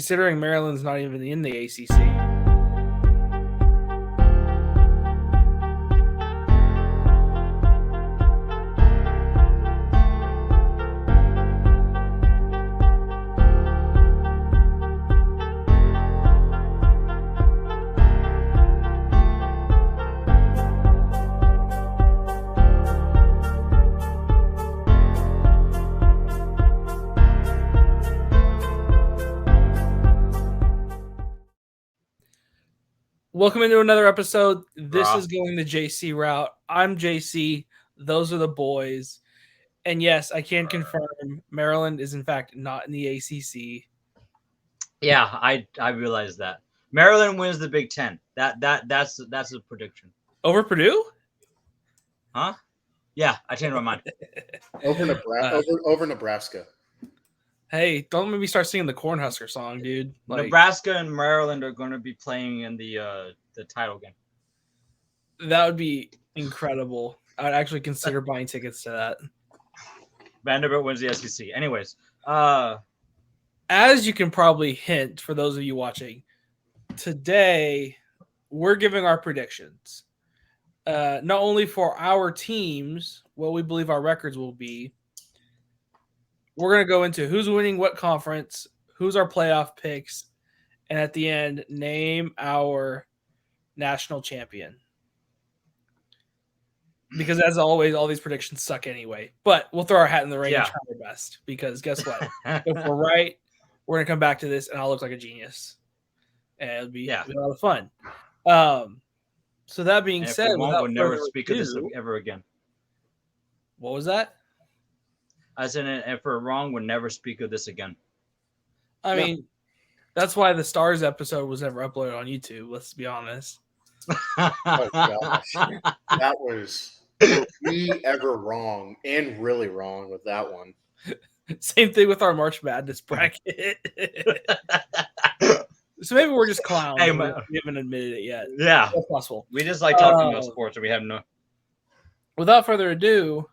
considering Maryland's not even in the ACC. Welcome into another episode. This is going the JC route. I'm JC. Those are the boys. And yes, I can confirm Maryland is in fact not in the ACC. Yeah, I realized that. Maryland wins the Big Ten. That's a prediction. Over Purdue? Huh? Yeah, I changed my mind. Over Nebraska. Hey, don't make me start singing the Cornhusker song, dude. Like, Nebraska and Maryland are going to be playing in the title game. That would be incredible. I'd actually consider buying tickets to that. Vanderbilt wins the SEC. Anyways, as you can probably hint for those of you watching, today we're giving our predictions. Not only for our teams, what we believe our records will be. We're going to go into who's winning what conference, who's our playoff picks, and at the end, name our national champion. Because as always, all these predictions suck anyway. But we'll throw our hat in the ring and try our best. Because guess what? If we're right, we're going to come back to this, and I'll look like a genius. And it'll be a lot of fun. So that being said, we'll never speak of this ever again. What was that? I said, if we're wrong, we'll never speak of this again. I mean, that's why the Stars episode was never uploaded on YouTube. Let's be honest. Oh gosh, that was were we ever wrong and really wrong with that one. Same thing with our March Madness bracket. So maybe we're just clowns. Hey, we haven't admitted it yet. Yeah, that's possible. We just like talking about sports, and we have no. Without further ado,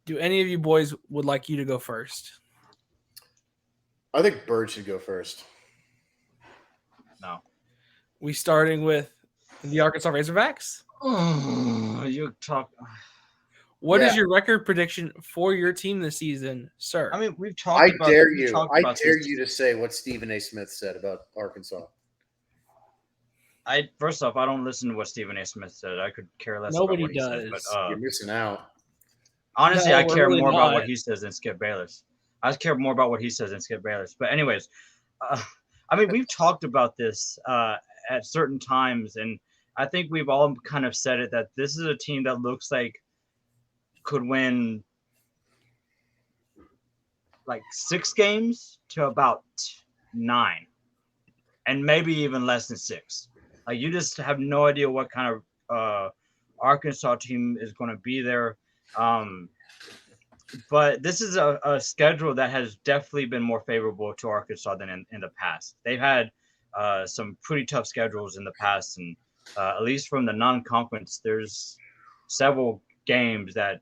do any of you boys would like you to go first? I think Bird should go first. No. We starting with the Arkansas Razorbacks? You talk. What is your record prediction for your team this season, sir? I mean, we've talked about. I dare you to say what Stephen A. Smith said about Arkansas. First off, I don't listen to what Stephen A. Smith said. I could care less. Nobody about what does. He said, but, you're missing out. Honestly, No, I care really more not. about what he says than Skip Bayless. I care more about what he says than Skip Bayless. But anyways, I mean, we've talked about this at certain times, and I think we've all kind of said it, that this is a team that looks like could win like 6 games to about 9, and maybe even less than 6. Like, you just have no idea what kind of Arkansas team is going to be there. But this is a schedule that has definitely been more favorable to Arkansas than in the past. They've had some pretty tough schedules in the past, and at least from the non-conference, there's several games that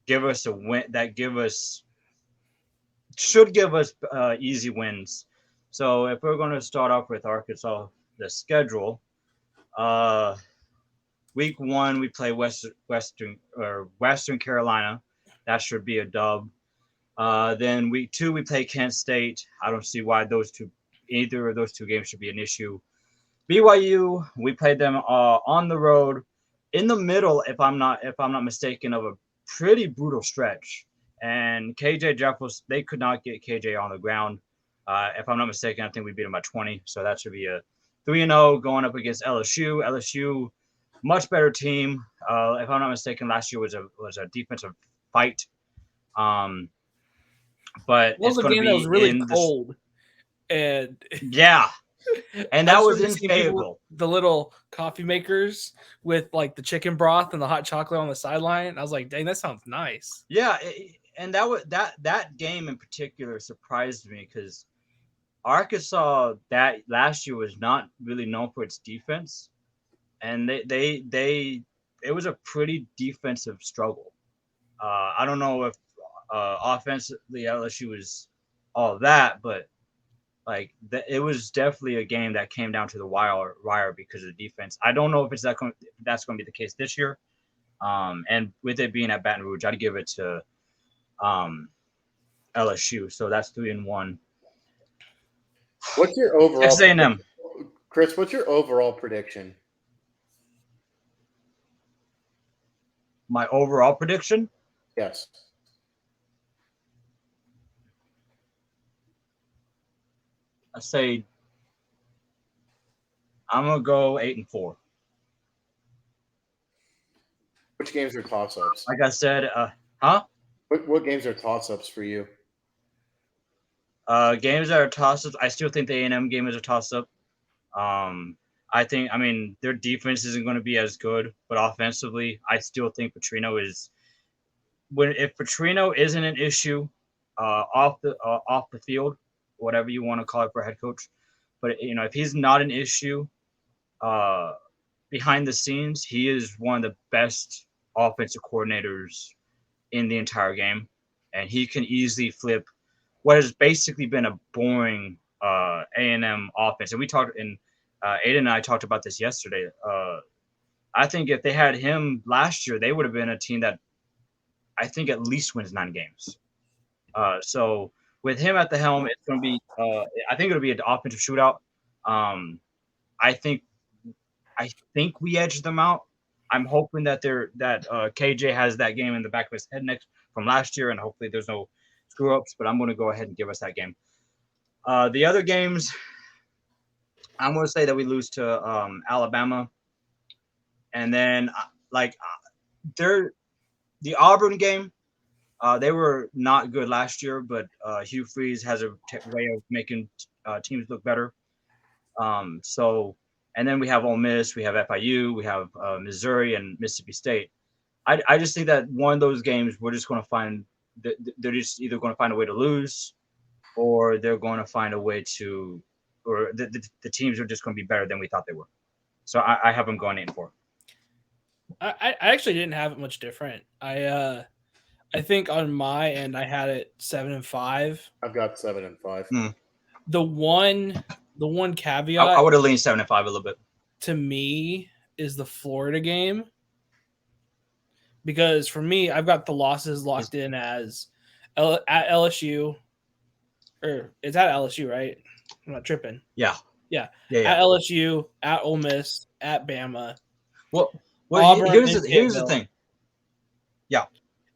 give us a win, that should give us easy wins. So if we're going to start off with Arkansas, the schedule, week 1 we play Western Carolina. That should be a dub. Then week 2 we play Kent State. I don't see why either of those two games should be an issue. BYU, we played them on the road in the middle, if I'm not mistaken, of a pretty brutal stretch. And KJ Jeffers, they could not get KJ on the ground. If I'm not mistaken, I think we beat them by 20. So that should be a 3-0 going up against LSU. LSU, much better team. If I'm not mistaken, last year was a defensive fight. But it was a game that was really cold. And yeah. And that was in Fayetteville. The little coffee makers with like the chicken broth and the hot chocolate on the sideline. I was like, dang, that sounds nice. Yeah, and that game in particular surprised me because Arkansas that last year was not really known for its defense, and it was a pretty defensive struggle. I don't know if offensively LSU was all that, but Like it was definitely a game that came down to the wire because of the defense. I don't know if that's going to be the case this year. And with it being at Baton Rouge, I'd give it to LSU. So that's 3-1. What's your overall Texas A&M. Chris, what's your overall prediction? My overall prediction? Yes. I say I'm gonna go 8-4. Which games are toss-ups? Like I said, huh? What games are toss-ups for you? Games that are toss-ups. I still think the A&M game is a toss-up. I mean, their defense isn't going to be as good, but offensively, I still think Petrino is. If Petrino isn't an issue, off the field, whatever you want to call it for a head coach, but if he's not an issue, behind the scenes, he is one of the best offensive coordinators in the entire game, and he can easily flip what has basically been a boring A&M offense. And we talked, and Aiden and I talked about this yesterday. I think if they had him last year, they would have been a team that I think at least wins 9 games. So with him at the helm, it's going to be. I think it'll be an offensive shootout. I think we edged them out. I'm hoping that KJ has that game in the back of his head next from last year, and hopefully there's no screw ups. But I'm going to go ahead and give us that game. The other games, I'm going to say that we lose to Alabama, and then the Auburn game. They were not good last year, but Hugh Freeze has a way of making teams look better. And then we have Ole Miss, we have FIU, we have Missouri and Mississippi State. I just think that one of those games we're just going to find they're just either going to find a way to lose, or they're going to find a way to, or the teams are just going to be better than we thought they were. So I have them going 8-4. I actually didn't have it much different. I think on my end I had it 7-5. I've got 7-5. The one caveat I would have leaned 7-5 a little bit. To me is the Florida game, because for me I've got the losses locked in as at LSU, or it's at LSU, right? I'm not tripping. Yeah. At LSU, at Ole Miss, at Bama. Well, Auburn, here's the thing. Yeah.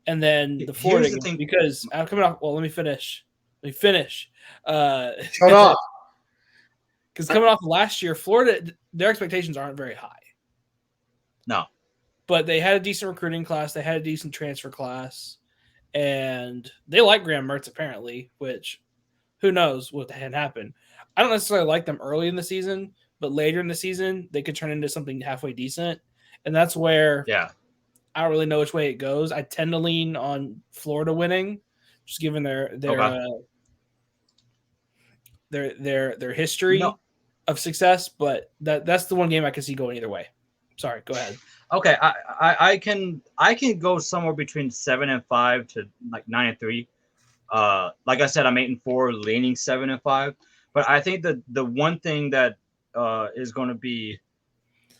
And then the Florida game, because I'm coming off. Well, let me finish. Shut up. Because coming off last year, Florida, their expectations aren't very high. No. But they had a decent recruiting class. They had a decent transfer class. And they like Graham Mertz, apparently, which who knows what had happened. I don't necessarily like them early in the season, but later in the season, they could turn into something halfway decent. And that's where I don't really know which way it goes. I tend to lean on Florida winning, just given their history of success. But that's the one game I can see going either way. Sorry, go ahead. Okay, I can go somewhere between 7-5 to like 9-3. Like I said, I'm 8-4, leaning 7-5. But I think that the one thing that is going to be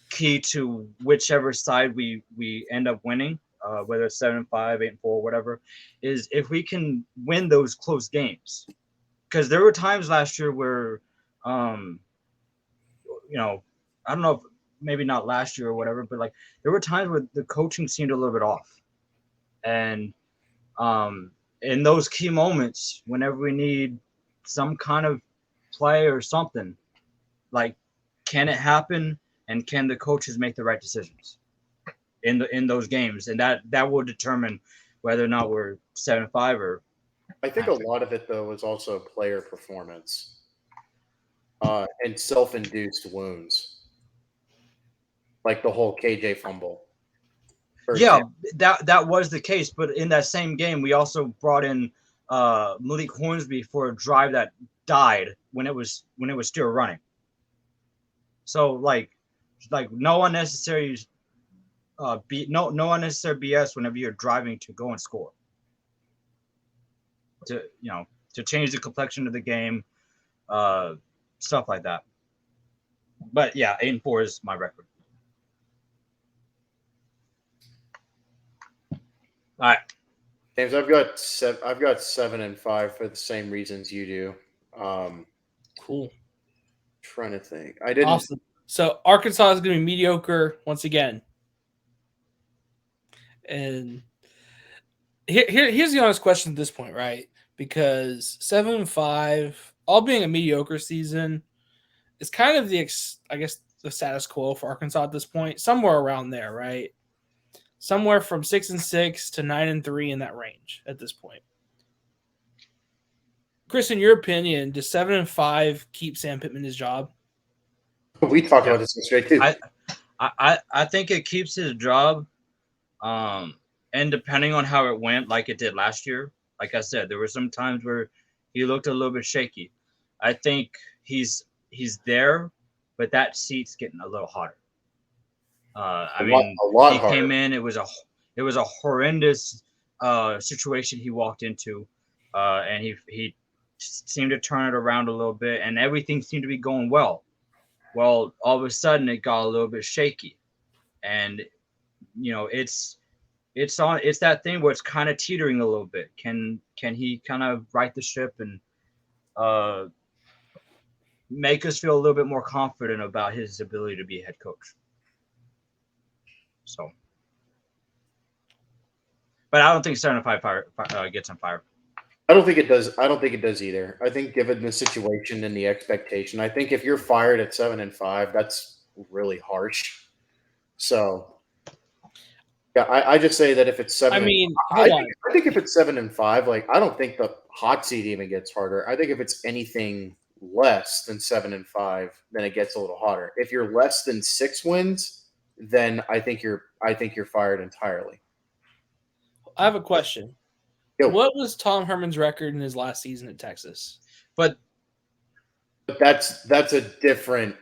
key to whichever side we end up winning, whether it's 7-5, 8-4, whatever, is if we can win those close games. Because there were times last year where, I don't know if maybe not last year or whatever, but like there were times where the coaching seemed a little bit off. And in those key moments, whenever we need some kind of play or something, like, can it happen? And can the coaches make the right decisions in those games? And that will determine whether or not we're 7-5 or. I think a lot of it though is also player performance and self-induced wounds, like the whole KJ fumble. Yeah, that was the case. But in that same game, we also brought in Malik Hornsby for a drive that died when it was still running. So like no unnecessary no unnecessary BS whenever you're driving to go and score. To change the complexion of the game. stuff like that. But yeah, 8-4 is my record. All right. James, I've got 7-5 for the same reasons you do. Cool. Trying to think. I didn't. Awesome. So Arkansas is going to be mediocre once again. And here's the honest question at this point, right? Because 7-5, all being a mediocre season, is kind of the status quo for Arkansas at this point, somewhere around there, right? Somewhere from 6-6 to 9-3 in that range at this point. Chris, in your opinion, does 7-5 keep Sam Pittman his job? We talked about this straight too. I think it keeps his job. And depending on how it went, like it did last year, like I said, there were some times where he looked a little bit shaky. I think he's there, but that seat's getting a little hotter. I mean, a lot he harder. came in. It was a horrendous situation he walked into, and he seemed to turn it around a little bit, and everything seemed to be going well. Well, all of a sudden, it got a little bit shaky, and it's that thing where it's kind of teetering a little bit. Can he kind of right the ship and make us feel a little bit more confident about his ability to be a head coach? So, but I don't think 7-5 gets him fired. I don't think it does. I don't think it does either. I think given the situation and the expectation, I think if you're fired at 7-5, that's really harsh. So, yeah, I just say that if it's 7, I mean, I think if it's 7-5, like I don't think the hot seat even gets harder. I think if it's anything less than 7-5, then it gets a little hotter. If you're less than 6 wins, then I think you're fired entirely. I have a question. Yo. What was Tom Herman's record in his last season at Texas? But that's a different.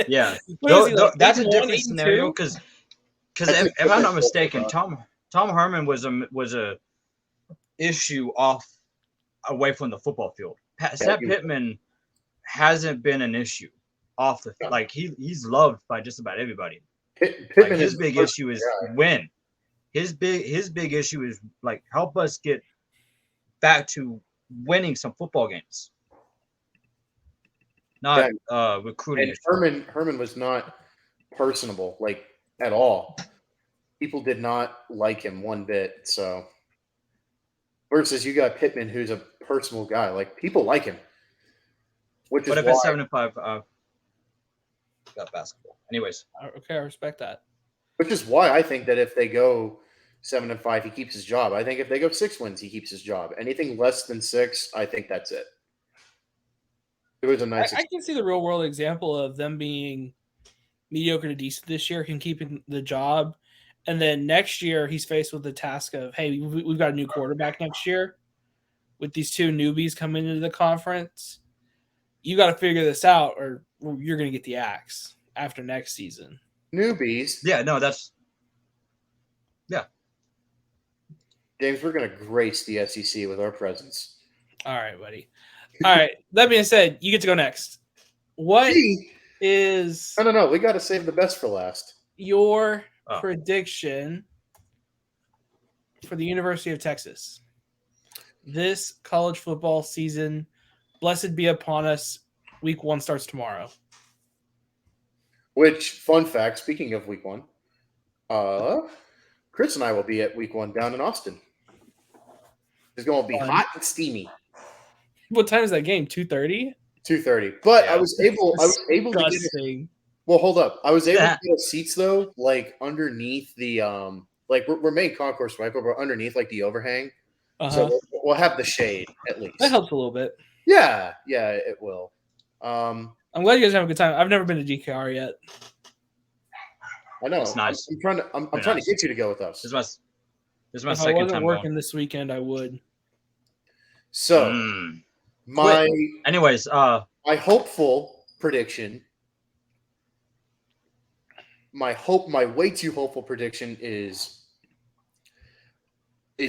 Yeah, Like, that's a different scenario because if I'm not mistaken, Tom Herman was a issue away from the football field. Sam Pittman hasn't been an issue off the like he's loved by just about everybody. Pittman his big issue is win. His big issue is like help us get back to winning some football games. Not recruiting. And Herman was not personable like at all. People did not like him one bit. So versus you got Pittman, who's a personal guy. Like people like him. Which but is if it's 7-5, got basketball. Anyways, okay, I respect that. Which is why I think that if they go 7-5, he keeps his job. I think if they go 6 wins, he keeps his job. Anything less than 6, I think that's it. It was a nice. I can see the real world example of them being mediocre to decent this year, him keeping the job, and then next year he's faced with the task of, hey, we've got a new quarterback next year with these 2 newbies coming into the conference. You got to figure this out, or you're going to get the axe after next season. Newbies. Yeah, no, that's. Yeah. James, we're going to grace the SEC with our presence. All right, buddy. All right. That being said, you get to go next. What is. No. We got to save the best for last. Your prediction for the University of Texas this college football season? Blessed be upon us. Week 1 starts tomorrow. Which, fun fact, speaking of week 1, Chris and I will be at week 1 down in Austin. It's going to be hot and steamy. What time is that game? 2:30? 2:30. But yeah. I was able to get. Well, hold up. I was able to get seats though, like underneath the like we're main concourse, right? But we're underneath like the overhang, so we'll have the shade at least. That helps a little bit. Yeah, it will. I'm glad you guys have a good time. I've never been to DKR yet. I know. It's nice. I'm trying to get you to go with us. This is my if second I wasn't time working going. this weekend, I would. So anyways, my hopeful prediction. My way too hopeful prediction is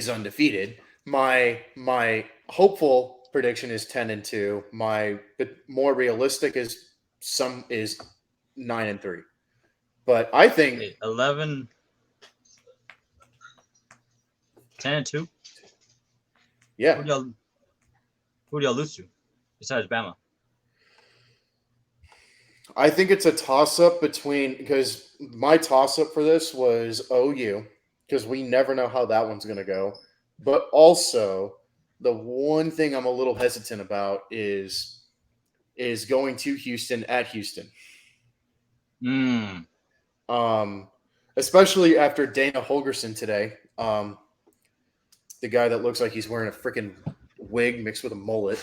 undefeated. My hopeful prediction is 10-2. My more realistic is 9-3. But I think 11, 10-2. yeah, Who do y'all lose to besides Bama? I think it's a toss up because my toss up for this was OU because we never know how that one's going to go. But also, the one thing I'm a little hesitant about is going to Houston at Houston. Mm. Especially after Dana Holgerson today, the guy that looks like he's wearing a freaking wig mixed with a mullet.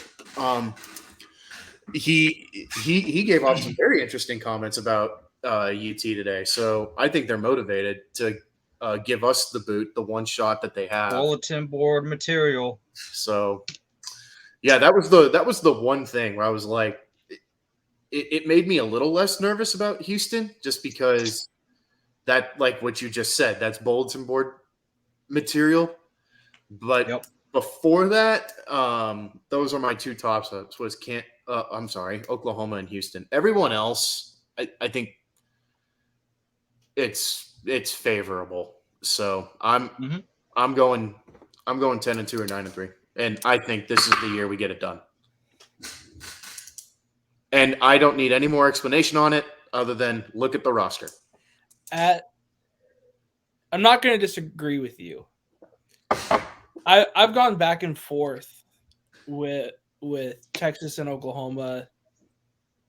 He gave off some very interesting comments about UT today. So I think they're motivated to give us the boot, the one shot that they have. Bulletin board material. So yeah, that was the one thing where I was like, it made me a little less nervous about Houston just because that, like what you just said, that's bulletin board material. But before that, those are my two tops. Was Oklahoma and Houston. Everyone else, I think it's favorable. So I'm going 10-2 or 9-3, and I think this is the year we get it done. And I don't need any more explanation on it other than look at the roster. I'm not going to disagree with you. I've gone back and forth with Texas and Oklahoma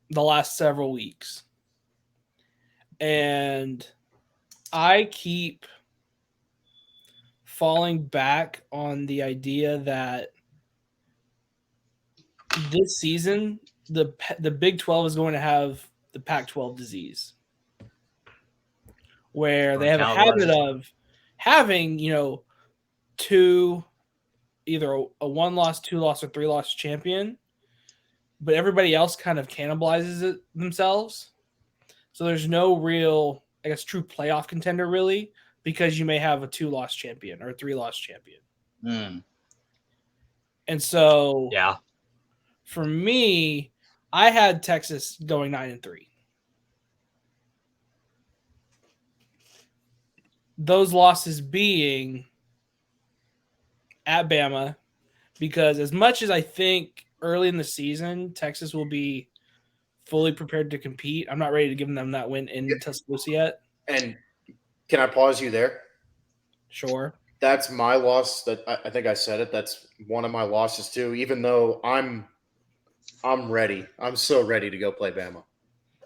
the last several weeks. And I keep falling back on the idea that this season the Big 12 is going to have the Pac-12 disease, where they have a habit of having, two, either a 1-loss, 2-loss, or 3-loss champion, but everybody else kind of cannibalizes it themselves. So there's no real, I guess, true playoff contender really, because you may have a 2-loss champion or a 3-loss champion. And so for me, I had Texas going 9-3. Those losses being at Bama, because as much as I think early in the season Texas will be fully prepared to compete, I'm not ready to give them that win in Tuscaloosa yet. And can I pause you there? Sure. That's my loss. That I think I said it. That's one of my losses too. Even though I'm ready. I'm so ready to go play Bama.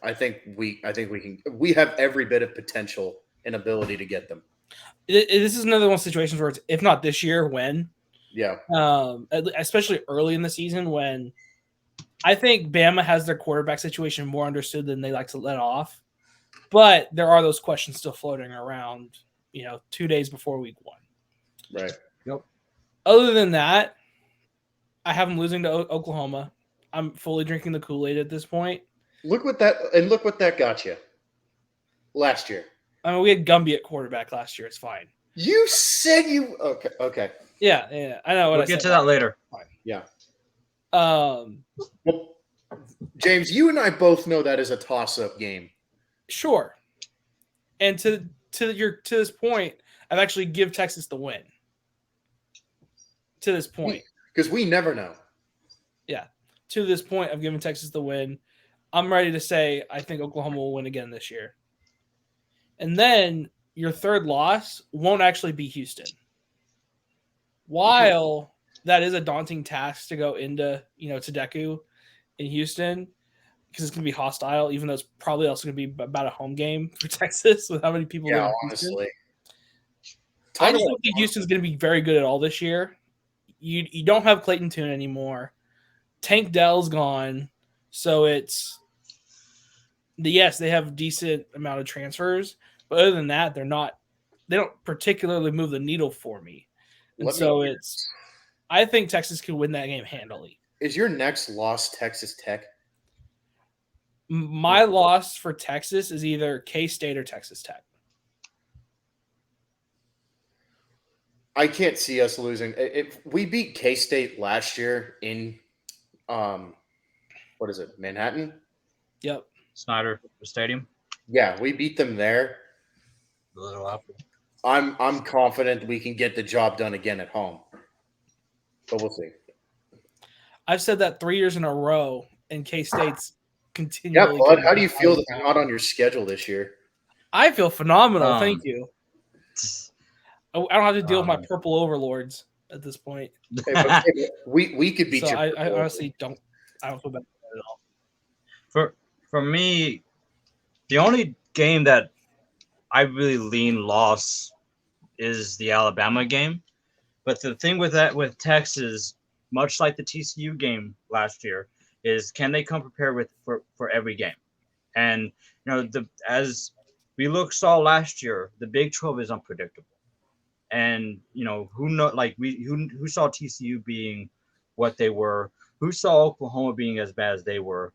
I think we can. We have every bit of potential and ability to get them. This is another one of those situations where it's, if not this year, when? Yeah. Especially early in the season, when I think Bama has their quarterback situation more understood than they like to let off. But there are those questions still floating around, 2 days before week 1. Right. Yep. Other than that, I have them losing to Oklahoma. I'm fully drinking the Kool-Aid at this point. Look what that got you last year. I mean, we had Gumby at quarterback last year. It's fine. You said you okay. Yeah, I know what I said. We'll get to that later. Fine. Yeah. Well, James, you and I both know that is a toss-up game. Sure. And to this point, I've actually give Texas the win. To this point, because we never know. Yeah. To this point, I've given Texas the win. I'm ready to say I think Oklahoma will win again this year. And then your third loss won't actually be Houston. While that is a daunting task to go into, to Deku in Houston, because it's going to be hostile, even though it's probably also going to be about a home game for Texas with how many people live in Houston. Honestly. I just don't think Houston's going to be very good at all this year. You don't have Clayton Tune anymore. Tank Dell's gone. So it's yes, they have a decent amount of transfers, but other than that, they don't particularly move the needle for me. And I think Texas could win that game handily. Is your next loss Texas Tech? My loss for Texas is either K-State or Texas Tech. I can't see us losing. If we beat K-State last year in what is it, Manhattan? Yep. Snyder Stadium. Yeah, we beat them there. The Little Apple. I'm confident we can get the job done again at home, but we'll see. I've said that 3 years in a row, and K-State's Yeah, continually. Bud, how do you feel not on your schedule this year? I feel phenomenal. Um, Thank you. I don't have to deal with my Um, purple overlords at this point. Hey, but we could beat So you. I honestly don't. I don't feel bad at all. for me, the only game that I really lean loss is the Alabama game. But the thing with that with Texas, much like the TCU game last year, is can they come prepared for every game? And as we saw last year, the Big 12 is unpredictable. And who saw TCU being what they were, who saw Oklahoma being as bad as they were,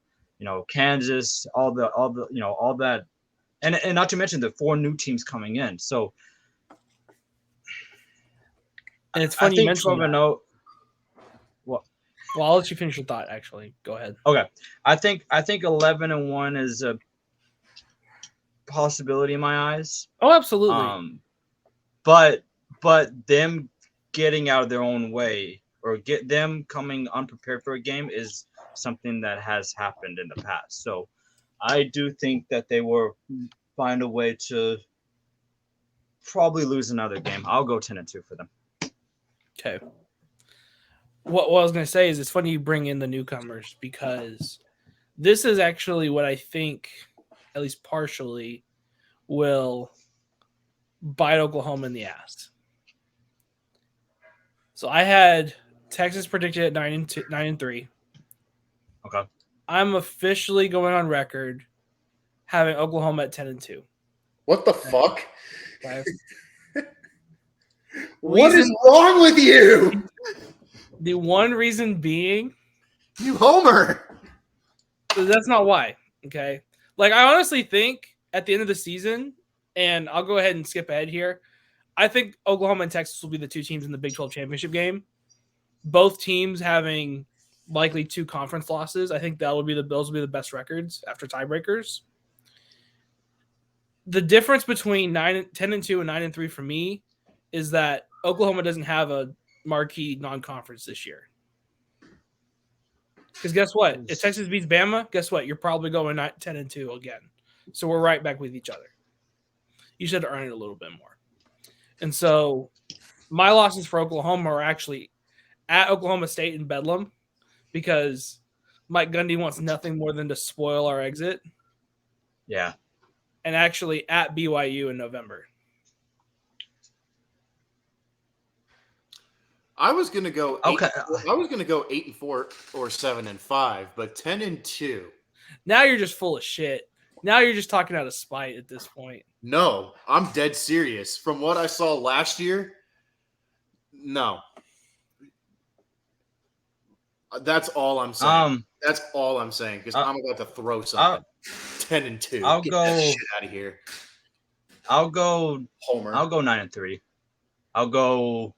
Kansas, all that, and not to mention the 4 new teams coming in. So And it's I funny you think mentioned 12-0. Well, I'll let you finish your thought. Actually, go ahead. Okay, I think 11-1 is a possibility in my eyes. Oh, absolutely. But them getting out of their own way or get them coming unprepared for a game is something that has happened in the past. So I do think that they will find a way to probably lose another game. I'll go 10-2 for them. Okay. What I was going to say is it's funny you bring in the newcomers because this is actually what I think, at least partially, will bite Oklahoma in the ass. So I had Texas predicted at 9-3. Okay. I'm officially going on record having Oklahoma at 10-2. What the fuck? Okay. What is wrong with you? The one reason being, You homer. that's not why. Okay. Like, I honestly think at the end of the season, and I'll go ahead and skip ahead here, I think Oklahoma and Texas will be the 2 teams in the Big 12 championship game. Both teams having likely 2 conference losses. I think those will be the best records after tiebreakers. The difference between 10-2 and 9-3 for me is that Oklahoma doesn't have a marquee non-conference this year. Because guess what? If Texas beats Bama, guess what? You're probably going 10-2 again. So we're right back with each other. You should earn it a little bit more. And so my losses for Oklahoma are actually at Oklahoma State in Bedlam because Mike Gundy wants nothing more than to spoil our exit. Yeah. And actually at BYU in November. I was gonna go. Okay. I was gonna go 8-4 or 7-5, but 10-2. Now you're just full of shit. Now you're just talking out of spite at this point. No, I'm dead serious. From what I saw last year, no. That's all I'm saying. That's all I'm saying because I'm about to throw something. 10-2. I'll Get go. that shit out of here. I'll go. Homer. I'll go 9-3. I'll go.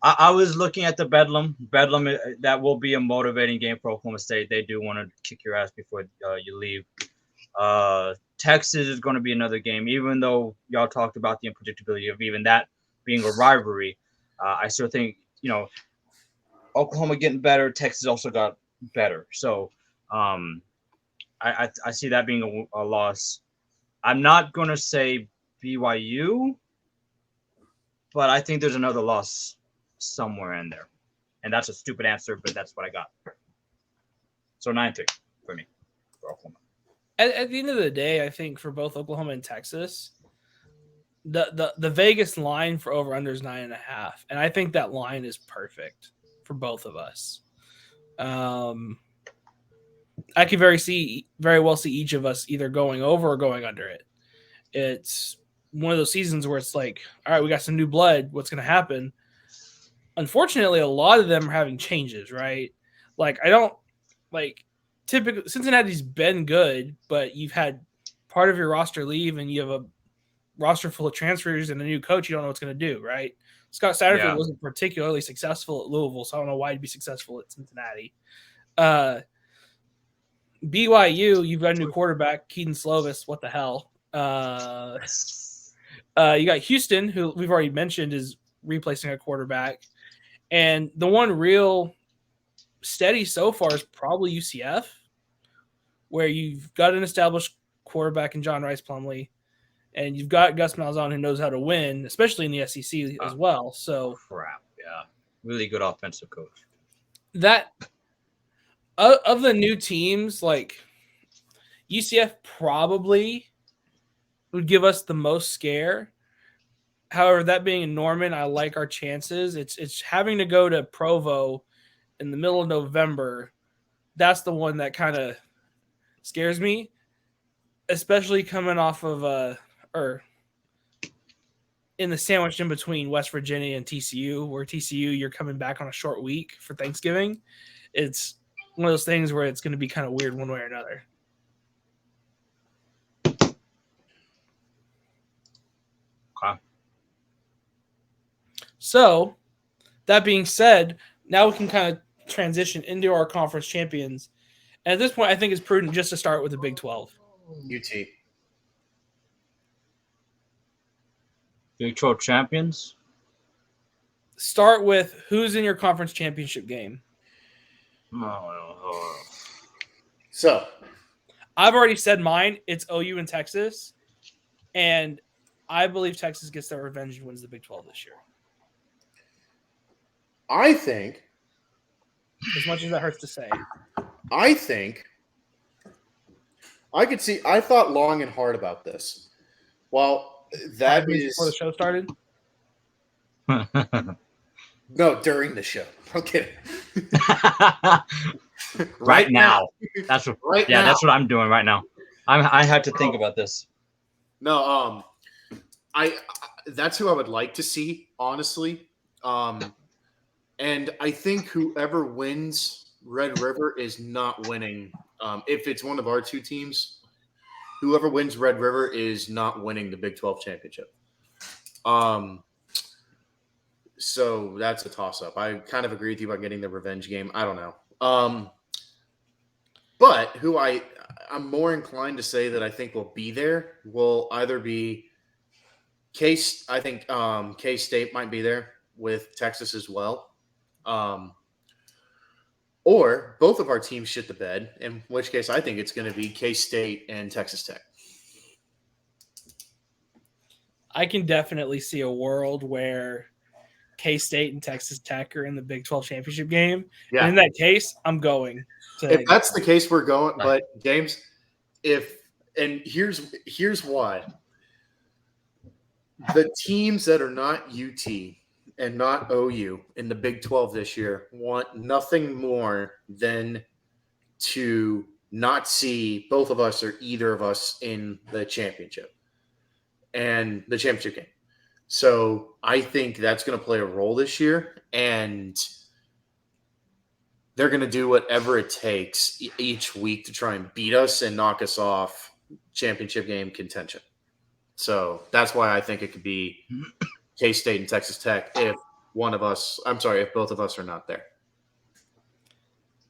I was looking at the Bedlam. Bedlam, that will be a motivating game for Oklahoma State. They do want to kick your ass before you leave. Texas is going to be another game, even though y'all talked about the unpredictability of even that being a rivalry. I still think, Oklahoma getting better. Texas also got better. So I see that being a loss. I'm not going to say BYU, but I think there's another loss somewhere in there. And that's a stupid answer, but that's what I got. So 9-3 for me, for Oklahoma. At the end of the day, I think for both Oklahoma and Texas, the Vegas line for over-under is 9.5. And I think that line is perfect for both of us. I could very well see each of us either going over or going under it. It's one of those seasons where it's like, all right, we got some new blood. What's going to happen? Unfortunately, a lot of them are having changes, right? Typically Cincinnati's been good, but you've had part of your roster leave and you have a roster full of transfers and a new coach, you don't know what's going to do, right? Scott Satterfield Yeah. wasn't particularly successful at Louisville, so I don't know why he'd be successful at Cincinnati. BYU, you've got a new quarterback, Keaton Slovis. What the hell? You got Houston, who we've already mentioned is replacing a quarterback. And the one real steady so far is probably UCF, where you've got an established quarterback in John Rice Plumlee, and you've got Gus Malzahn who knows how to win, especially in the SEC as well. So crap, yeah, really good offensive coach. That of the new teams, like UCF probably would give us the most scare. However, that being in Norman, I like our chances. It's having to go to Provo in the middle of November. That's the one that kind of scares me, especially coming off of or in the sandwich in between West Virginia and TCU, where TCU you're coming back on a short week for Thanksgiving. It's one of those things where it's going to be kind of weird one way or another. Okay. So, that being said, now we can kind of transition into our conference champions. And at this point, I think it's prudent just to start with the Big 12. UT. Big 12 champions? Start with who's in your conference championship game. So, I've already said mine. It's OU and Texas. And I believe Texas gets their revenge and wins the Big 12 this year. I think, As much as that hurts to say. I thought long and hard about this. Well, that 5 minutes is before the show started. no during the show. I'm kidding. right now. That's what. Right yeah, now. that's what I'm doing right now. I had to think about this. No, I that's who I would like to see, honestly. And I think whoever wins Red River is not winning. If it's one of our two teams, whoever wins Red River is not winning the Big 12 championship. So that's a toss-up. I kind of agree with you about getting the revenge game. I don't know. But who I'm more inclined to say that I think will be there will either be Case. I think K-State might be there with Texas as well. Or both of our teams shit the bed, in which case I think it's going to be K-State and Texas Tech. I can definitely see a world where K-State and Texas Tech are in the Big 12 championship game. Yeah. And in that case, I'm going. If that's the case, we're going. But James, here's why. The teams that are not UT and not OU in the Big 12 this year want nothing more than to not see both of us or either of us in the championship and the championship game. So I think that's going to play a role this year, and they're going to do whatever it takes each week to try and beat us and knock us off championship game contention. So that's why I think it could be K-State and Texas Tech if both of us are not there.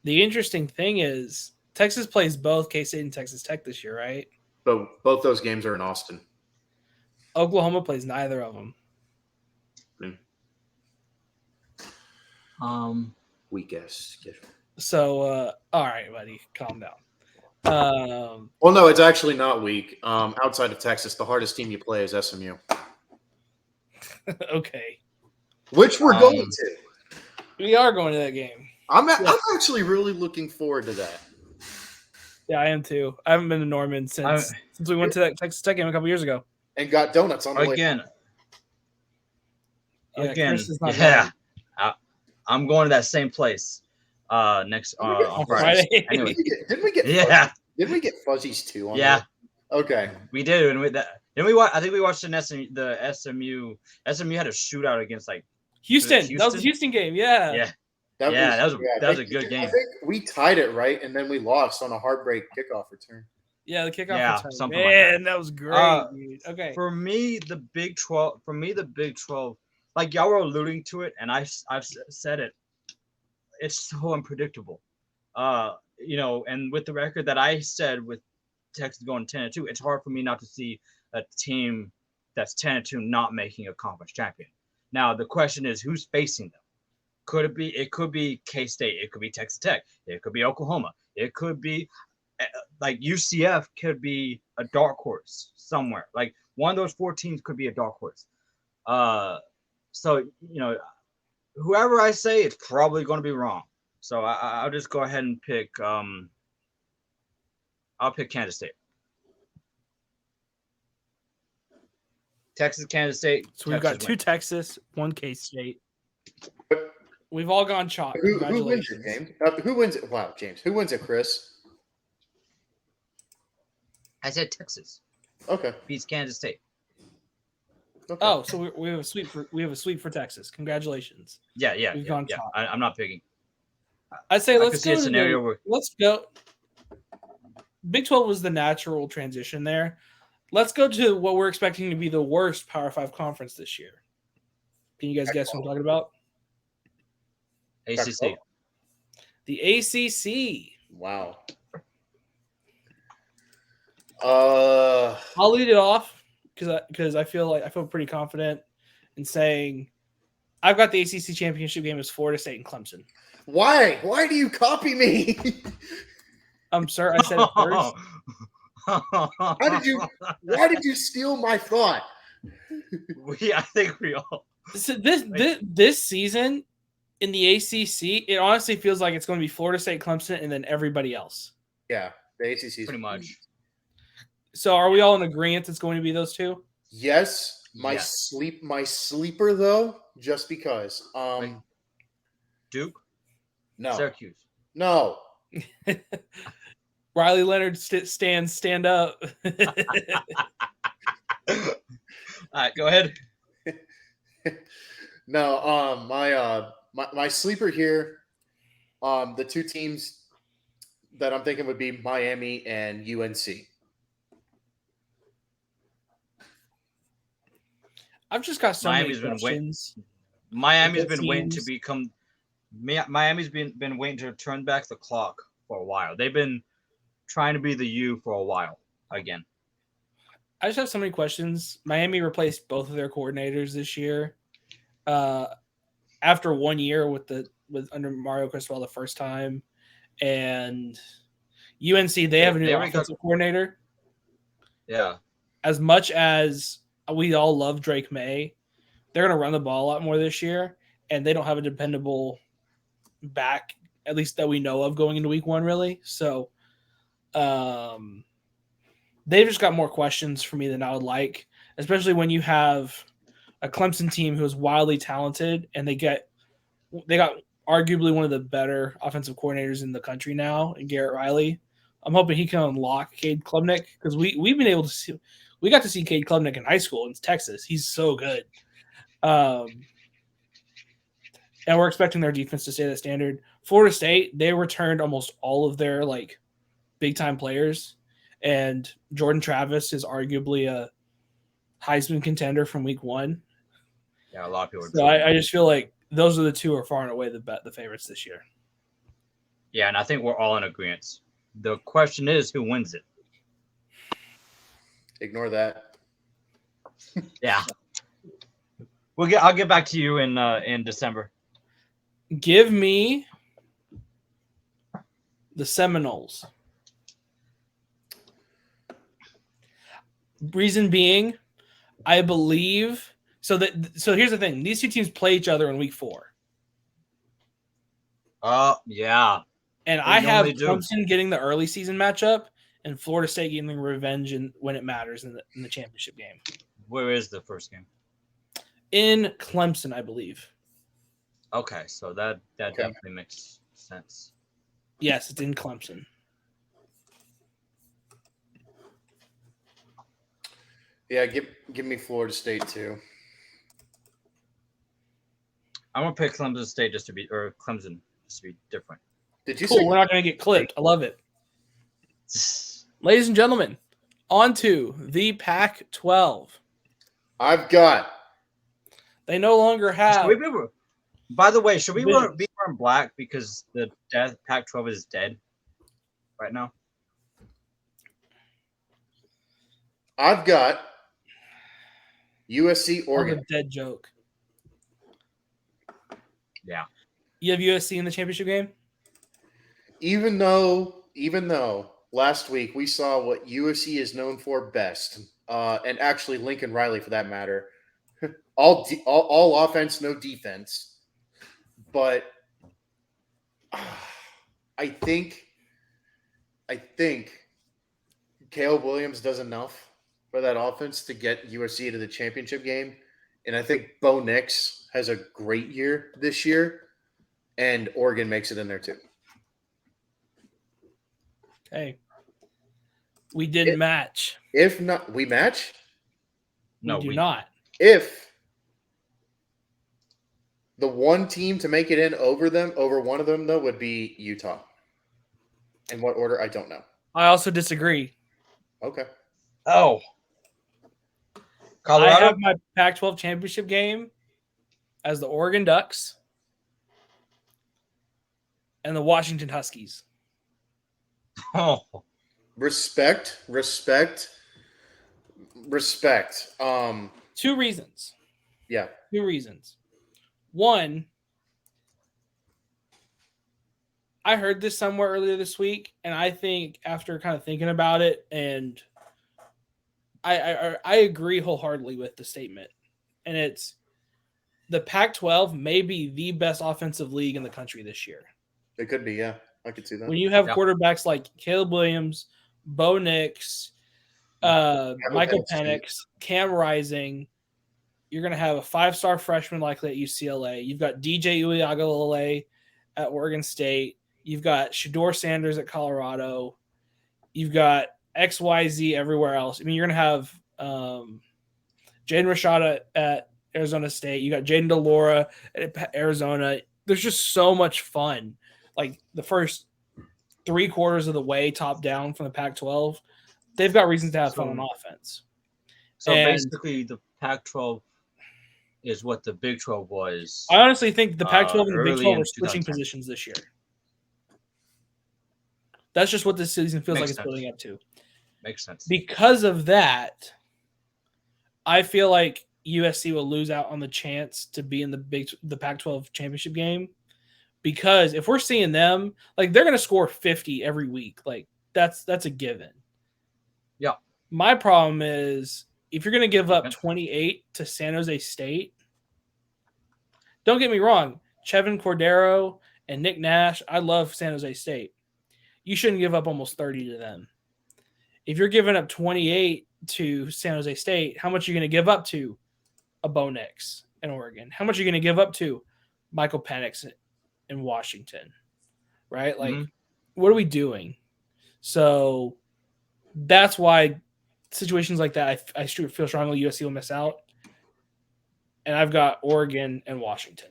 The interesting thing is Texas plays both K-State and Texas Tech this year, right? But both those games are in Austin. Oklahoma plays neither of them. Weak ass schedule. So, all right, buddy, calm down. Well, no, it's actually not weak. Outside of Texas, the hardest team you play is SMU. Okay. Which we're going to. We are going to that game. I'm actually really looking forward to that. Yeah, I am too. I haven't been to Norman since we went to that Texas Tech game a couple years ago. And got donuts on the way. Again. Chris is not Yeah. I'm going to that same place next on Friday. Anyway. Didn't we get Yeah. Didn't we get fuzzies too? Yeah. Okay. We did. And didn't we watch? I think we watched the SMU. SMU had a shootout against Houston. Houston. That was a Houston game. Yeah. Yeah. That was a good game. I think we tied it right, and then we lost on a heartbreak kickoff return. Yeah, the kickoff Yeah, return. something like Man, that was great, dude. Okay. For me, the Big 12. Like y'all were alluding to it, and I've said it. It's so unpredictable. And with the record that I said with Texas going 10-2, it's hard for me not to see a team that's 10-2 not making a conference champion. Now the question is, who's facing them? It could be K-State, it could be Texas Tech, it could be Oklahoma, it could be like UCF could be a dark horse somewhere. Like one of those 4 teams could be a dark horse. So whoever I say, it's probably going to be wrong. So I'll just go ahead and pick. I'll pick Kansas State. Texas, Kansas State. So we've got 2 Texas, 1 K-State. We've all gone chalk. Who wins it, James? Who wins it? Wow, James. Who wins it, Chris? I said Texas. Okay. Beats Kansas State. Okay. Oh, so we have a sweep for Texas. Congratulations. Yeah. We've gone yeah. chalk. I'm not picking. I'd say let's see a scenario where let's go. Big 12 was the natural transition there. Let's go to what we're expecting to be the worst Power 5 conference this year. Can you guys guess what I'm talking about? ACC. The ACC. Wow. I'll lead it off because I feel pretty confident in saying I've got the ACC championship game as Florida State and Clemson. Why? Why do you copy me? Sir, I said it first. Why did you steal my thought? I think we all. So this season in the ACC, it honestly feels like it's going to be Florida State, Clemson, and then everybody else. Yeah, the ACC is pretty much. So are we all in agreement it's going to be those 2? Yes. My Yes. sleeper though, just because. Duke. No. Syracuse. No. Riley Leonard stand up. All right, go ahead. No, my sleeper here, the 2 teams that I'm thinking would be Miami and UNC. I've just got so many questions. Miami's been waiting to become. Miami's been waiting to turn back the clock for a while. They've been trying to be the U for a while again. I just have so many questions. Miami replaced both of their coordinators this year. After 1 year with under Mario Cristobal the first time, and UNC they have a new offensive coordinator. Yeah. As much as we all love Drake May, they're going to run the ball a lot more this year, and they don't have a dependable back, at least that we know of, going into week 1, really. So they've just got more questions for me than I would like, especially when you have a Clemson team who is wildly talented, and they got arguably one of the better offensive coordinators in the country now, in Garrett Riley. I'm hoping he can unlock Cade Klubnik, because we've been able to see. We got to see Cade Klubnik in high school in Texas. He's so good. And we're expecting their defense to stay that standard. Florida State, they returned almost all of their big-time players. And Jordan Travis is arguably a Heisman contender from week 1. Yeah, a lot of people. So I just feel like those are the 2 are far and away the favorites this year. Yeah, and I think we're all in agreement. The question is, who wins it? Ignore that. Yeah. I'll get back to you in December. Give me the Seminoles. Reason being, I believe so here's the thing. These 2 teams play each other in week 4. Yeah. And I have Clemson getting the early season matchup and Florida State getting revenge when it matters in the championship game. Where is the first game? In Clemson, I believe. Okay, so that definitely makes sense. Yes, it's in Clemson. Yeah, give me Florida State too. I'm gonna pick Clemson just to be Did you cool, say we're not gonna get clipped. I love it. Ladies and gentlemen, on to the Pac-12. I've got They no longer have. By the way, should we be divisions. wearing black because the Pac-12 is dead right now? I've got USC Oregon. Oregon. Dead joke. Yeah. You have USC in the championship game? Even though last week we saw what USC is known for best, and actually Lincoln Riley for that matter, all offense, no defense. But I think Caleb Williams does enough for that offense to get USC to the championship game, and I think Bo Nix has a great year this year, and Oregon makes it in there too. Hey, we didn't match. If not, we match. No, we do not. If the one team to make it in over one of them, though, would be Utah. In what order? I don't know. I also disagree. Okay. Oh. I Colorado? have my Pac-12 championship game as the Oregon Ducks and the Washington Huskies. Oh. Respect. Two reasons. Yeah. 2 reasons. One, I heard this somewhere earlier this week, and I think after kind of thinking about it, and I agree wholeheartedly with the statement. And it's the Pac-12 may be the best offensive league in the country this year. It could be, yeah. I could see that. When you have quarterbacks like Caleb Williams, Bo Nix, Michael Penix, Cam Rising, you're going to have a 5-star freshman likely at UCLA. You've got DJ Uiagalelei at Oregon State. You've got Shedeur Sanders at Colorado. You've got XYZ everywhere else. I mean, you're going to have Jaden Rashada at Arizona State. You got Jaden DeLora at Arizona. There's just so much fun. Like the first 3 quarters of the way top down from the Pac-12, they've got reasons to have fun on offense. So basically the Pac-12 is what the Big 12 was. I honestly think the Pac-12 and the Big 12 are switching 2010. positions this year. That's just what this season feels like it's building up to. Makes sense. Because of that, I feel like USC will lose out on the chance to be in the Pac-12 championship game. Because if we're seeing them, like they're going to score 50 every week. Like that's a given. Yeah. My problem is if you're going to give up 28 to San Jose State, don't get me wrong, Chevin Cordero and Nick Nash, I love San Jose State. You shouldn't give up almost 30 to them. If you're giving up 28 to San Jose State, how much are you going to give up to a Bo Nix in Oregon? How much are you going to give up to Michael Penix in Washington? Right? Like, what are we doing? So that's why situations like that, I feel strongly USC will miss out. And I've got Oregon and Washington.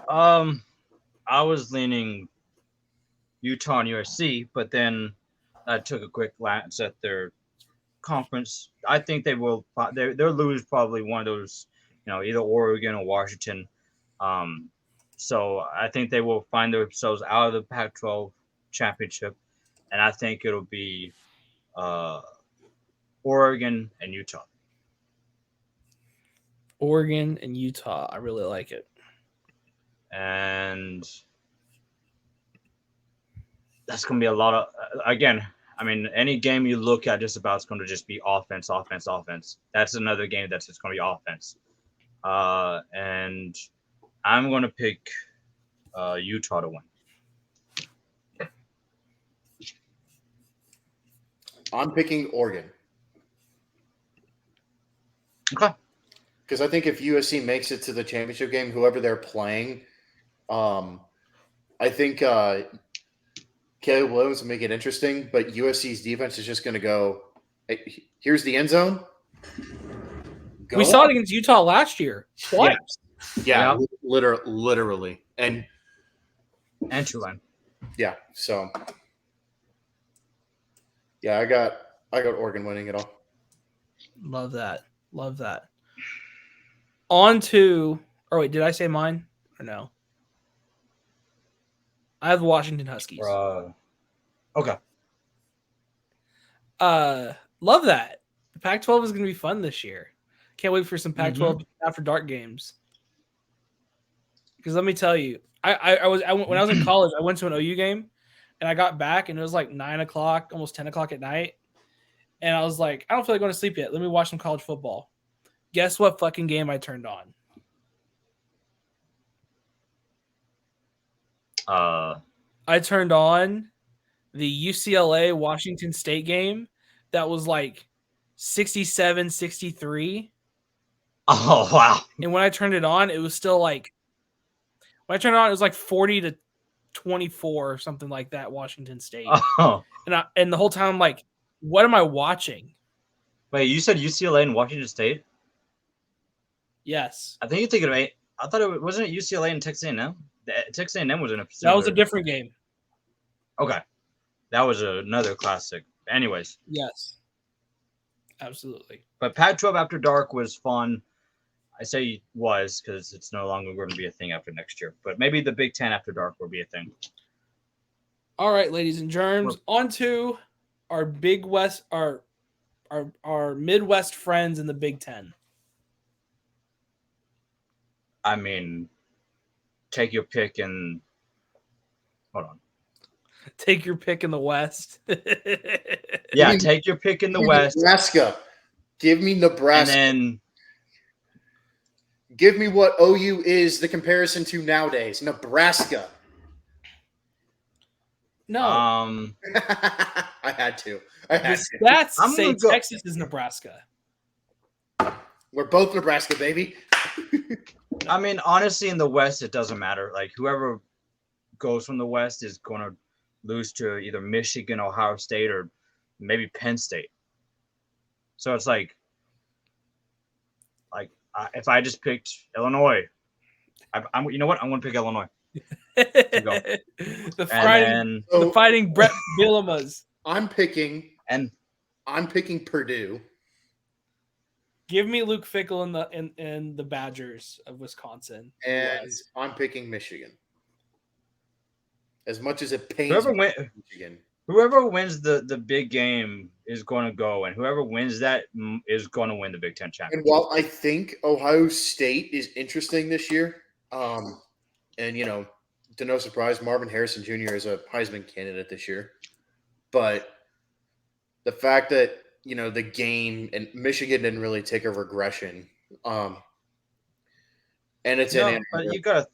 I was leaning Utah and USC, but then I took a quick glance at their conference. I think they'll lose probably one of those, either Oregon or Washington. So I think they will find themselves out of the Pac-12 championship, and I think it'll be Oregon and Utah. Oregon and Utah. I really like it. And that's going to be a lot of, again, I mean, any game you look at just about is going to just be offense. That's another game that's just going to be offense. And I'm going to pick Utah to win. I'm picking Oregon. Okay. Because I think if USC makes it to the championship game, whoever they're playing, I think Caleb Williams will make it interesting, but USC's defense is just going to go, hey, here's the end zone. We saw it against Utah last year. Twice. Yeah. Literally. And Tulane. Yeah, so Yeah, I got Oregon winning it all. Love that. Love that. On to, or wait, did I say mine or no? I have the Washington Huskies. Okay. Love that. The Pac-12 is going to be fun this year. Can't wait for some Pac-12 after dark games. Because let me tell you, when I was in college, I went to an OU game, and I got back, and it was like 9 o'clock, almost 10 o'clock at night, and I was like, I don't feel like going to sleep yet. Let me watch some college football. Guess what fucking game I turned on? I turned on the UCLA Washington State game that was like 67-63. Oh, wow. And when I turned it on, it was still like, when I turned it on, it was like 40-24 or something like that, Washington State. Oh. And the whole time I'm like, what am I watching? Wait, you said UCLA and Washington State? Yes. I think you're thinking of I thought it wasn't UCLA and Texas A&M. Texas A&M was in a That was a different game. Okay. That was another classic. Anyways. Yes. Absolutely. But Pac-12 After Dark was fun. I say was because it's no longer going to be a thing after next year. But maybe the Big Ten After Dark will be a thing. All right, ladies and germs, on to our Big West, our Midwest friends in the Big Ten. I mean, take your pick and hold on. Take your pick in the West. Yeah, take your pick in the West. Nebraska. Give me Nebraska. And then give me what OU is the comparison to nowadays. Nebraska. No. I had to. The stats say Texas is Nebraska. We're both Nebraska, baby. I mean, honestly, in the West, it doesn't matter. Like, whoever goes from the West is going to lose to either Michigan, Ohio State, or maybe Penn State. So it's like if I just picked Illinois, I'm you know what? I'm going to pick Illinois. The fighting Brett Bielema's. I'm picking Purdue. Give me Luke Fickell in the Badgers of Wisconsin. And I'm picking Michigan. As much as it pains Michigan. Whoever wins the big game is going to go, and whoever wins that is going to win the Big Ten championship. And while I think Ohio State is interesting this year, and to no surprise, Marvin Harrison Jr. is a Heisman candidate this year, but the fact that the game and Michigan didn't really take a regression, and it's in Ann Arbor. But you got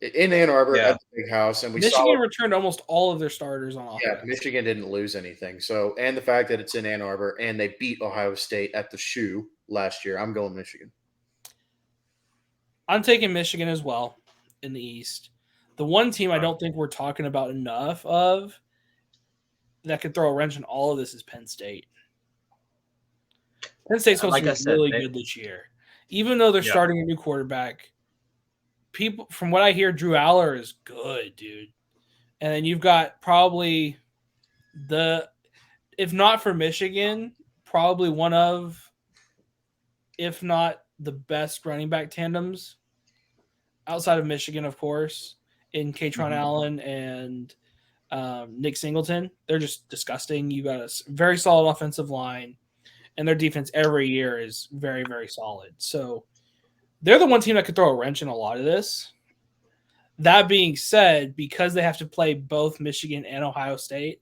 in Ann Arbor at the big house, and Michigan returned almost all of their starters on offense. Yeah, Michigan didn't lose anything. So, and the fact that it's in Ann Arbor and they beat Ohio State at the shoe last year, I'm going Michigan. I'm taking Michigan as well in the East. The one team I don't think we're talking about enough of that could throw a wrench in all of this is Penn State. Penn State's supposed to be really good this year. Even though they're starting a new quarterback, people, from what I hear, Drew Aller is good, dude. And then you've got probably if not for Michigan, probably one of, if not the best running back tandems outside of Michigan, of course, in Katron Allen and Nick Singleton. They're just disgusting. You got a very solid offensive line, and their defense every year is very, very solid. So they're the one team that could throw a wrench in a lot of this. That being said, because they have to play both Michigan and Ohio State,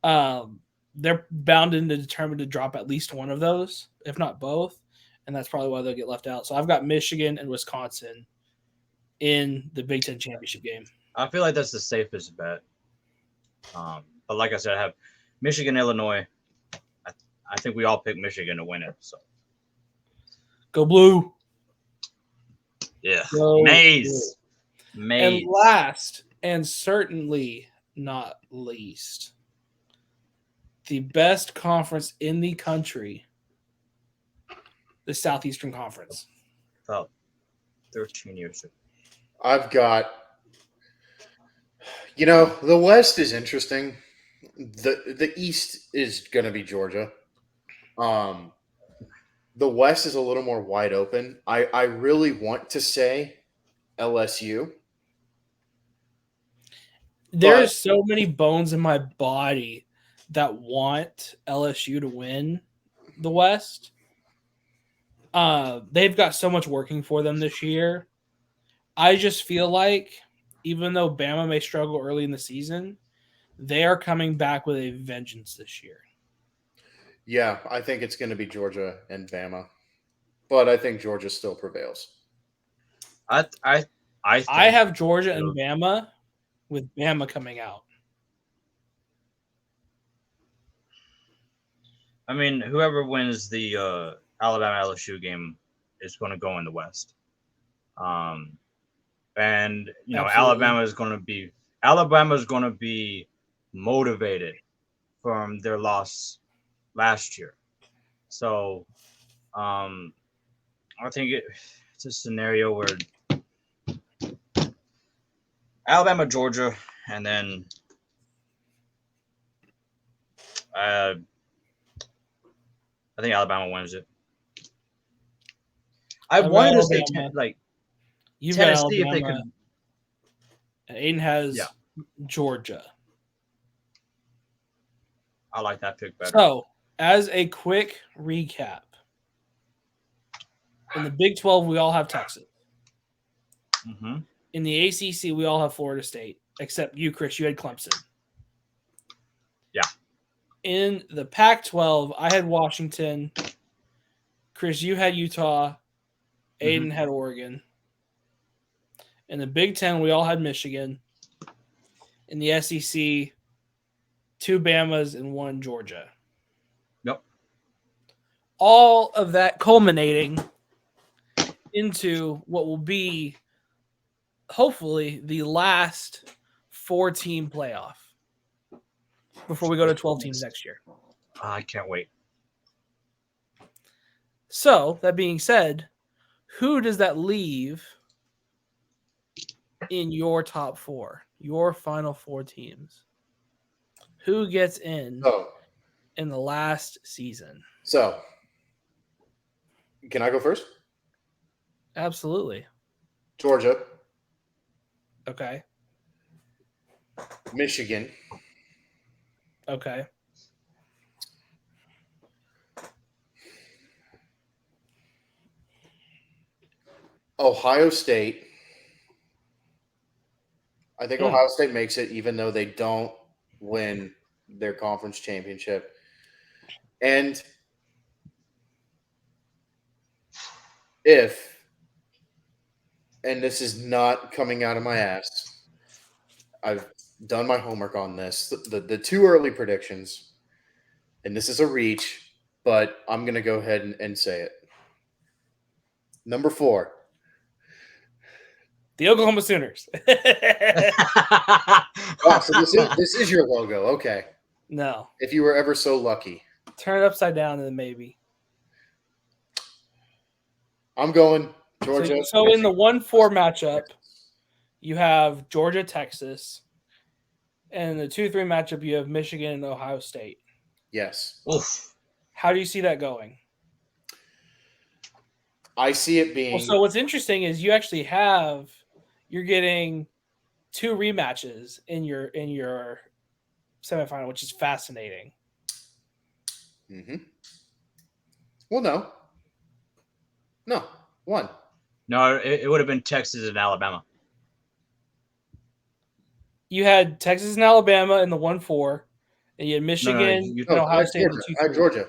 they're bound and determined to drop at least one of those, if not both, and that's probably why they'll get left out. So I've got Michigan and Wisconsin in the Big Ten championship game. I feel like that's the safest bet. But like I said, I have Michigan, Illinois. I think we all pick Michigan to win it. So go blue. Yeah. Go Maize. Blue. And last, and certainly not least, the best conference in the country, the Southeastern Conference. About 13 years ago. I've got, the West is interesting. The East is going to be Georgia. The West is a little more wide open. I really want to say LSU. There's so many bones in my body that want LSU to win the West. They've got so much working for them this year. I just feel like even though Bama may struggle early in the season, they are coming back with a vengeance this year. Yeah, I think it's going to be Georgia and Bama, but I think Georgia still prevails. I have Georgia and Bama, with Bama coming out. I mean, whoever wins the Alabama LSU game is going to go in the West. And you know, Absolutely. Alabama is going to be motivated from their loss last year. So I think it's a scenario where Alabama, Georgia, and then I think Alabama wins it. I wanted to say You've Tennessee got Alabama. if they could. Aiden has Georgia. I like that pick better. So, as a quick recap, in the Big 12, we all have Texas. Mm-hmm. In the ACC, we all have Florida State, except you, Chris. You had Clemson. Yeah. In the Pac-12, I had Washington. Chris, you had Utah. Aiden had Oregon. In the Big 10, we all had Michigan. In the SEC, 2 Bamas and 1 Georgia. Yep. All of that culminating into what will be, hopefully, the last 4-team playoff before we go to 12 teams next year. I can't wait. So, that being said, who does that leave in your top 4, your final 4 teams? Who gets in the last season? So, can I go first? Absolutely. Georgia. Okay. Michigan. Okay. Ohio State. I think Ohio State makes it even though they don't win their conference championship. And this is not coming out of my ass, I've done my homework on this. The 2 early predictions, and this is a reach, but I'm going to go ahead and say it. Number 4. The Oklahoma Sooners. So this is your logo. Okay. No. If you were ever so lucky. Turn it upside down and then maybe. I'm going Georgia. So in the 1-4 matchup, you have Georgia, Texas. And in the 2-3 matchup, you have Michigan and Ohio State. Yes. Oof. How do you see that going? I see it being. Well, so what's interesting is you're getting 2 rematches in your semifinal, which is fascinating. Mm-hmm. Well, no, 1. No, it would have been Texas and Alabama. You had Texas and Alabama in the 1-4, and you had Michigan and Ohio State in the 2-3. Georgia.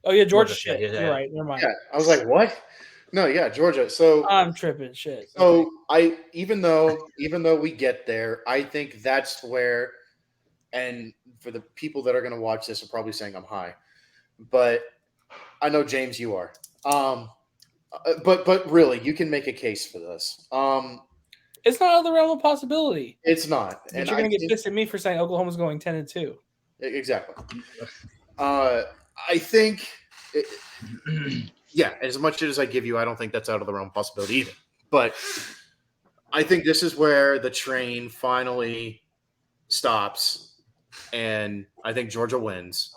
Oh, yeah, Georgia. Shit. Yeah. You're right. Never mind. Yeah, I was like, what? No, yeah, Georgia. So I'm tripping. Shit. So okay. Even though we get there, I think that's where, and for the people that are going to watch this are probably saying I'm high, but I know James, you are. But really, you can make a case for this. It's not out of the realm of possibility. It's not. But you're going to get pissed at me for saying Oklahoma's going 10-2. Exactly. I think, as much as I give you, I don't think that's out of the realm of possibility either. But I think this is where the train finally stops and I think Georgia wins.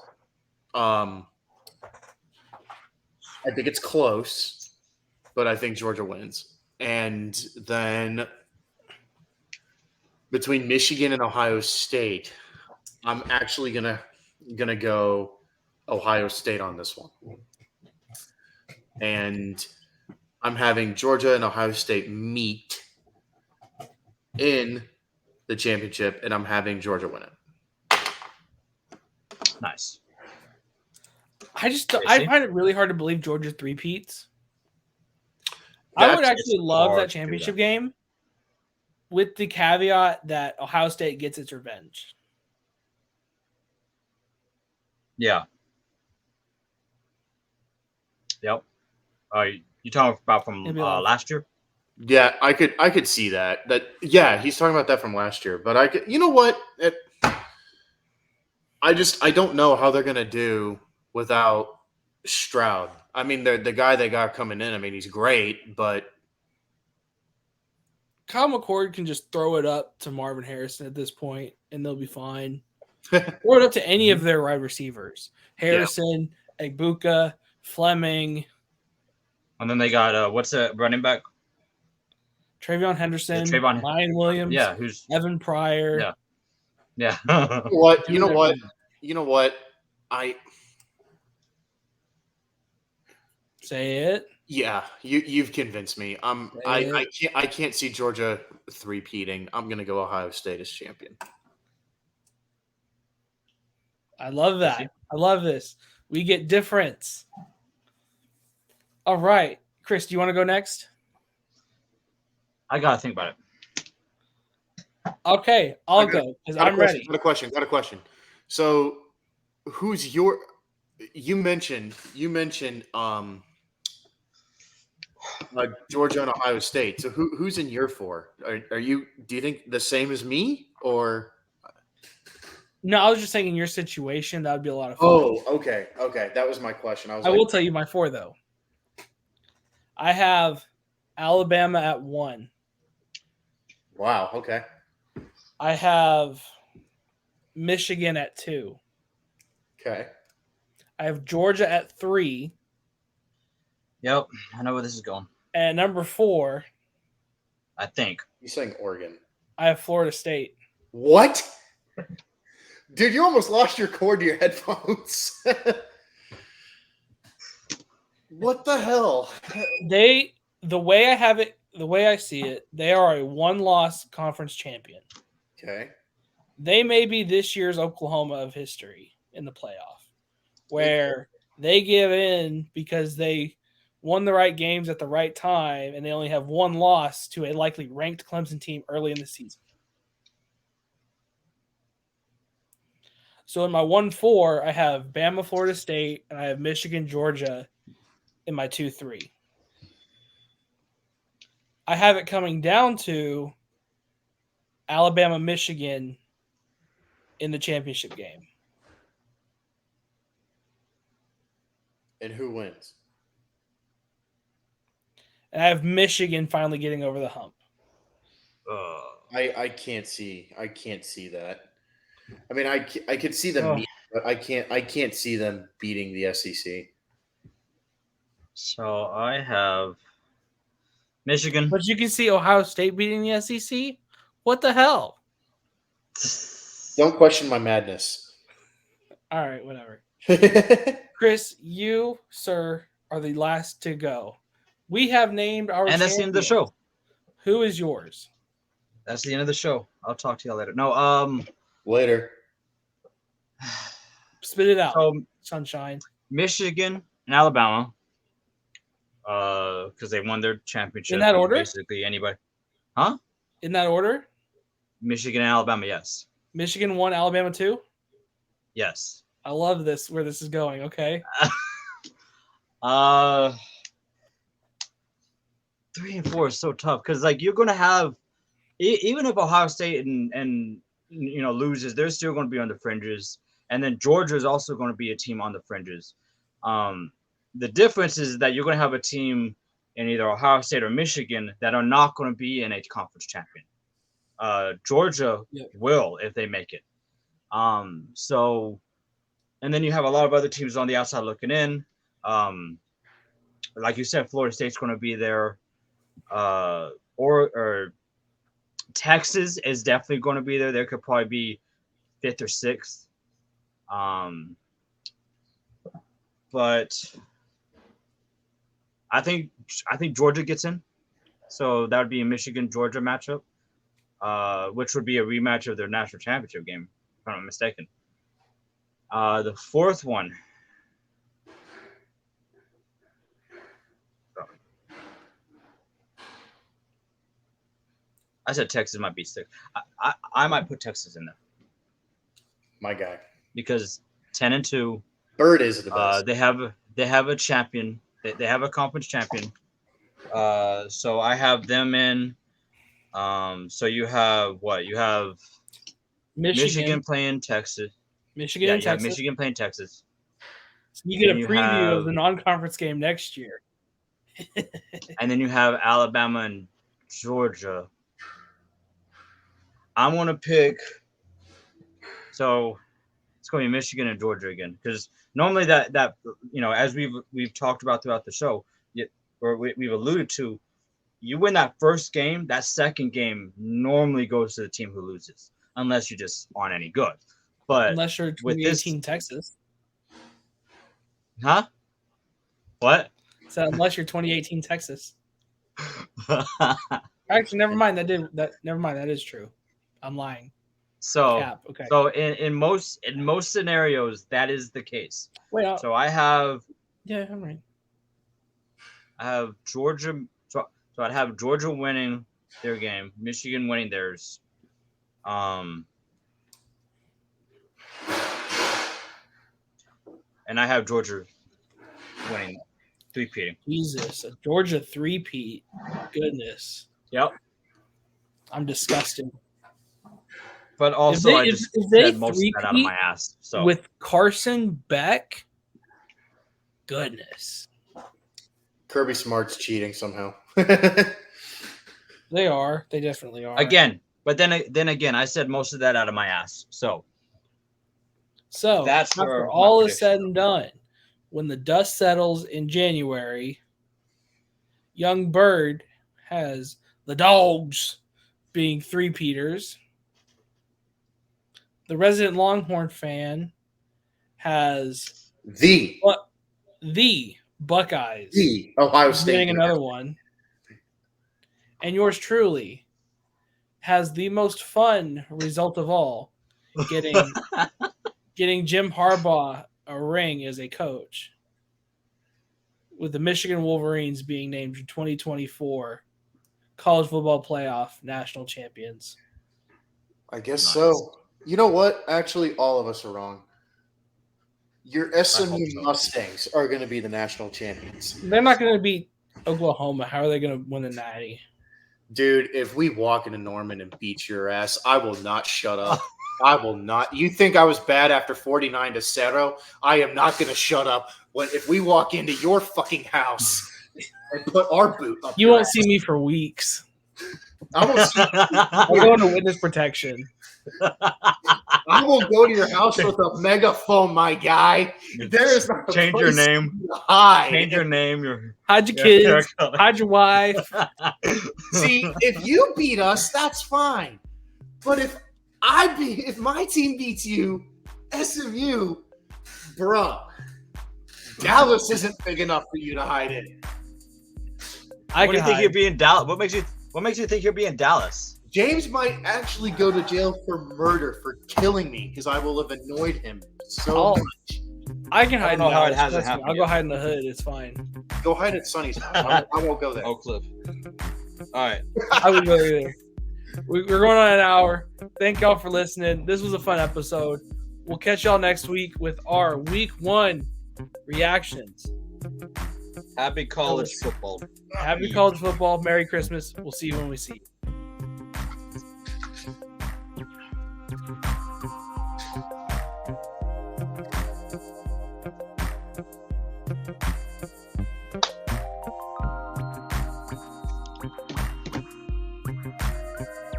I think it's close, but I think Georgia wins. And then between Michigan and Ohio State, I'm actually gonna go Ohio State on this one. And I'm having Georgia and Ohio State meet in the championship, and I'm having Georgia win it. Nice. I find it really hard to believe Georgia three-peats. I That's would actually love hard that to do championship that. game with the caveat that Ohio State gets its revenge. Yeah. Yep. You talking about from Maybe a lot of- last year? Yeah, I could see that. Yeah, he's talking about that from last year. But you know what? I don't know how they're gonna do without Stroud. I mean, the guy they got coming in. I mean, he's great, but Kyle McCord can just throw it up to Marvin Harrison at this point, and they'll be fine. Throw it up to any of their wide receivers: Harrison, Egbuka, Fleming, And then they got what's the running back? Travion Henderson, Trayvon- Ryan Williams, Yeah, who's Evan Pryor. Yeah. yeah. what? You know what? You know what? Say it. Yeah, you've convinced me. I can't see Georgia three-peating. I'm gonna go Ohio State as champion. I love that. I love this. We get difference. All right. Chris, do you want to go next? I gotta think about it. Okay, I'll go because I'm ready. Got a question. So, who's your? You mentioned Georgia and Ohio State. So who's in your four? Are you? Do you think the same as me or? No, I was just saying in your situation that would be a lot of fun. Oh, okay. That was my question. I will tell you my four though. I have Alabama at 1. Wow. Okay. I have Michigan at 2. Okay. I have Georgia at 3. Yep, I know where this is going. And number 4, I think. You're saying Oregon. I have Florida State. What? Dude, you almost lost your cord to your headphones. What the hell? The way I have it, the way I see it, they are a 1-loss conference champion. Okay. They may be this year's Oklahoma of history in the playoff, where they give in because they won the right games at the right time, and they only have 1 loss to a likely ranked Clemson team early in the season. So in my 1-4, I have Bama, Florida State, and I have Michigan, Georgia in my 2-3. I have it coming down to Alabama, Michigan in the championship game. And who wins? And I have Michigan finally getting over the hump. I can't see that. I mean, I could see them, meet, but I can't see them beating the SEC. So I have Michigan. But you can see Ohio State beating the SEC. What the hell? Don't question my madness. All right, whatever. Chris, you, sir, are the last to go. We have named our And that's the end of the champion. show. Who is yours? That's the end of the show. I'll talk to y'all later. No, Later. Spit it out, so sunshine. Michigan and Alabama, because they won their championship. In that order? Basically, anybody. Huh? In that order? Michigan and Alabama, yes. Michigan 1, Alabama 2? Yes. I love this, where this is going. Okay. 3 and 4 is so tough because like you're gonna have even if Ohio State and loses, they're still going to be on the fringes, and then Georgia is also going to be a team on the fringes. The difference is that you're going to have a team in either Ohio State or Michigan that are not going to be in a conference champion. Georgia will if they make it. So, and then you have a lot of other teams on the outside looking in. Like you said, Florida State's going to be there. Or Texas is definitely going to be there. There could probably be 5th or 6th. But I think Georgia gets in. So that would be a Michigan-Georgia matchup, which would be a rematch of their national championship game, if I'm not mistaken. The 4th one. I said Texas might be 6th. I might put Texas in there. My guy. Because 10-2. Bird is the best. They have a champion. They have a conference champion. So I have them in. So you have what? You have Michigan playing Texas. Michigan and you have Texas. Michigan playing Texas. So you get And a you preview of have- the non-conference game next year. And then you have Alabama and Georgia. I'm gonna pick. So it's going to be Michigan and Georgia again, because normally that as we've talked about throughout the show, or we've alluded to, you win that first game, that second game normally goes to the team who loses, unless you just aren't any good. But Unless you're with this- 2018 Texas. Huh? What? So unless you're 2018 Texas. Actually, never mind. Never mind. That is true. I'm lying. So Cap. Okay. so in most scenarios that is the case. Wait. So I have Yeah, I'm right. Georgia. So I'd have Georgia winning their game, Michigan winning theirs. And I have Georgia winning 3-peating. Jesus, a Georgia 3-peat. Goodness, Yep. I'm disgusted. But also, they- I if- just if they said most of that out of my ass. So With Carson Beck, goodness, Kirby Smart's cheating somehow. they are. They definitely are. again, but then again, I said most of that out of my ass. So So That's after where my all is prediction said and done, when the dust settles in January, Young Bird has the Dogs being 3-peaters. The resident Longhorn fan has the Buckeyes Ohio State. getting another one. And yours truly has the most fun result of all, getting Jim Harbaugh a ring as a coach, with the Michigan Wolverines being named 2024 college football playoff national champions. I guess Nice. so. You know what? Actually, all of us are wrong. Your SMU so. Mustangs are going to be the national champions. They're not going to beat Oklahoma. How are they going to win the Natty? Dude, if we walk into Norman and beat your ass, I will not shut up. I will not. You think I was bad after 49-0? I am not going to shut up if we walk into your fucking house and put our boot up. You your won't ass. see me for weeks. I will, see, I'm going to witness protection. I will go to your house with a megaphone, my guy. There is not a Change your place name. to hide. Change your name. Your Hide your kids. Hide your wife. See, if you beat us, that's fine. But if my team beats you, SMU, bruh, Dallas isn't big enough for you to hide in. I What do can you think hide. you'll be in Dallas? What makes you think you'll be in Dallas? James might actually go to jail for murder for killing me because I will have annoyed him so Oh. much. I can hide. know in how it Dallas, hasn't trust me. happened I'll go yet. hide in the hood. It's fine. Go hide at Sonny's house. I won't go there. Oak Cliff. All right. I would go there. We're going on an hour. Thank y'all for listening. This was a fun episode. We'll catch y'all next week with our week 1 reactions. Happy college football. Happy college football. Merry Christmas. We'll see you when we see you.